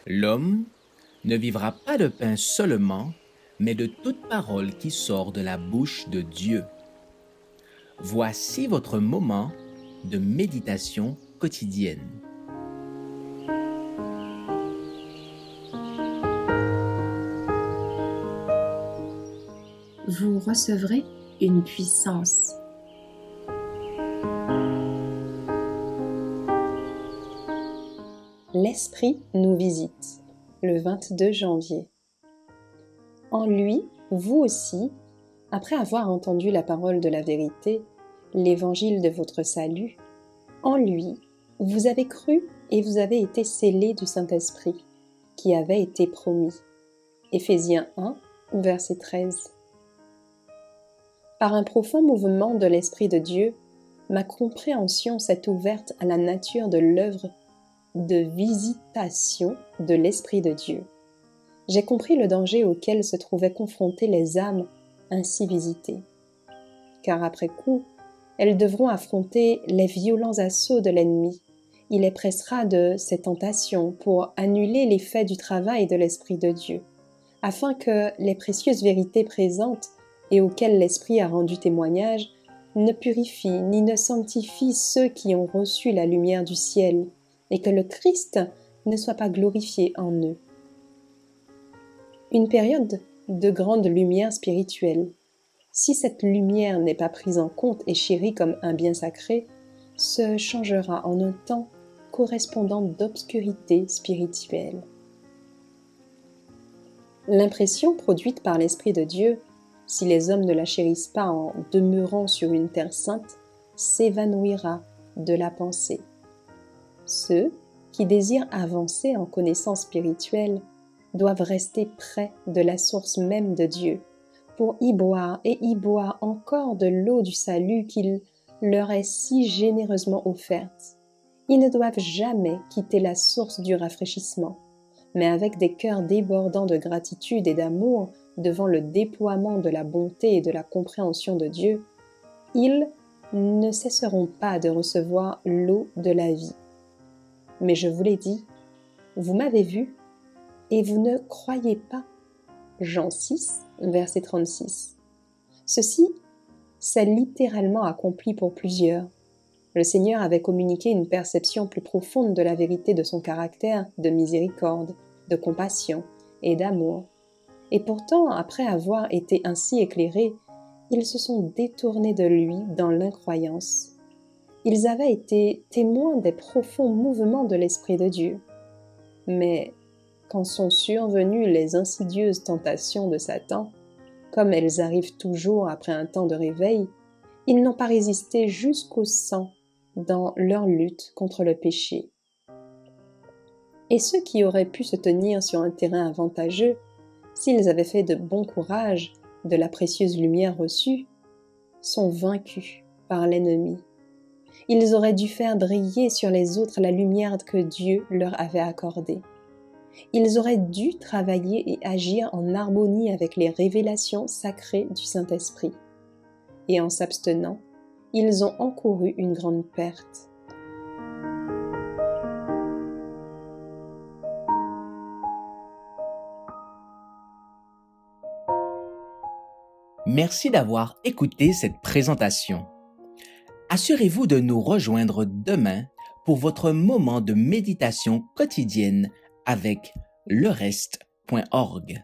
L'homme ne vivra pas de pain seulement, mais de toute parole qui sort de la bouche de Dieu. Voici votre moment de méditation quotidienne. Vous recevrez une puissance. L'Esprit nous visite le 22 janvier. En lui, vous aussi, après avoir entendu la parole de la vérité, l'évangile de votre salut, en lui, vous avez cru et vous avez été scellés du Saint-Esprit, qui avait été promis. Éphésiens 1, verset 13. Par un profond mouvement de l'Esprit de Dieu, ma compréhension s'est ouverte à la nature de l'œuvre de visitation de l'Esprit de Dieu. J'ai compris le danger auquel se trouvaient confrontées les âmes ainsi visitées. Car après coup, elles devront affronter les violents assauts de l'ennemi. Il les pressera de ses tentations pour annuler l'effet du travail de l'Esprit de Dieu, afin que les précieuses vérités présentes et auxquelles l'Esprit a rendu témoignage ne purifient ni ne sanctifient ceux qui ont reçu la lumière du ciel, et que le Christ ne soit pas glorifié en eux. Une période de grande lumière spirituelle. Si cette lumière n'est pas prise en compte et chérie comme un bien sacré, se changera en un temps correspondant d'obscurité spirituelle. L'impression produite par l'Esprit de Dieu, si les hommes ne la chérissent pas en demeurant sur une terre sainte, s'évanouira de la pensée. Ceux qui désirent avancer en connaissance spirituelle doivent rester près de la source même de Dieu pour y boire et y boire encore de l'eau du salut qu'il leur est si généreusement offerte. Ils ne doivent jamais quitter la source du rafraîchissement, mais avec des cœurs débordants de gratitude et d'amour devant le déploiement de la bonté et de la compréhension de Dieu, ils ne cesseront pas de recevoir l'eau de la vie. Mais je vous l'ai dit, vous m'avez vu, et vous ne croyez pas. Jean 6, verset 36. Ceci s'est littéralement accompli pour plusieurs. Le Seigneur avait communiqué une perception plus profonde de la vérité de son caractère de miséricorde, de compassion et d'amour. Et pourtant, après avoir été ainsi éclairés, ils se sont détournés de lui dans l'incroyance. Ils avaient été témoins des profonds mouvements de l'Esprit de Dieu. Mais quand sont survenues les insidieuses tentations de Satan, comme elles arrivent toujours après un temps de réveil, ils n'ont pas résisté jusqu'au sang dans leur lutte contre le péché. Et ceux qui auraient pu se tenir sur un terrain avantageux, s'ils avaient fait de bon courage de la précieuse lumière reçue, sont vaincus par l'ennemi. Ils auraient dû faire briller sur les autres la lumière que Dieu leur avait accordée. Ils auraient dû travailler et agir en harmonie avec les révélations sacrées du Saint-Esprit. Et en s'abstenant, ils ont encouru une grande perte. Merci d'avoir écouté cette présentation. Assurez-vous de nous rejoindre demain pour votre moment de méditation quotidienne avec lereste.org.